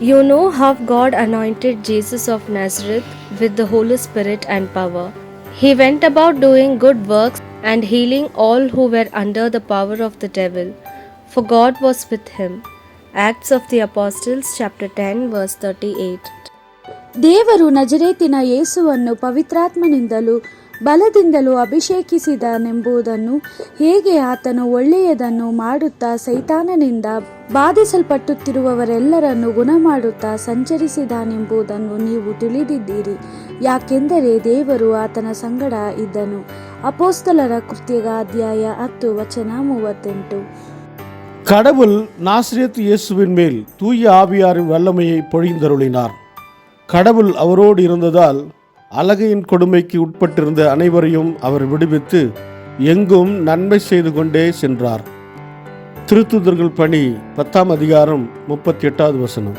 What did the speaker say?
You know how God anointed Jesus of Nazareth with the Holy Spirit and power. He went about doing good works and healing all who were under the power of the devil, for God was with him. Acts of the Apostles, chapter 10, verse 38. ದೇವರು ನಜರೇತಿನ ಯೇಸುವನ್ನು ಪವಿತ್ರಾತ್ಮನಿಂದಲೂ ಬಲದಿಂದಲೂ ಅಭಿಷೇಕಿಸಿದನೆಂಬುದನ್ನು, ಹೇಗೆ ಆತನು ಒಳ್ಳೆಯದನ್ನು ಮಾಡುತ್ತಾ ಸೈತಾನನಿಂದ ಬಾಧಿಸಲ್ಪಟ್ಟುತ್ತಿರುವವರೆಲ್ಲರನ್ನು ಗುಣಮಾಡುತ್ತಾ ಸಂಚರಿಸಿದನೆಂಬುದನ್ನು ನೀವು ತಿಳಿದಿದ್ದೀರಿ. ಯಾಕೆಂದರೆ ದೇವರು ಆತನ ಸಂಗಡ ಇದ್ದನು. ಅಪೊಸ್ತಲರ ಕೃತ್ಯಗಳ ಅಧ್ಯಾಯ 10 ವಚನ 38. கடவுள் நாசரேத்து இயேசுவின் மேல் தூய ஆவியாரின் வல்லமையை பொழிந்தருளினார். கடவுள் அவரோடு இருந்ததால் அலகையின் கொடுமைக்கு உட்பட்டிருந்த அனைவரையும் அவர் விடுவித்து எங்கும் நன்மை செய்து கொண்டே சென்றார். திருத்தூதர்கள் பணி 10ஆம் அதிகாரம் 38வது வசனம்.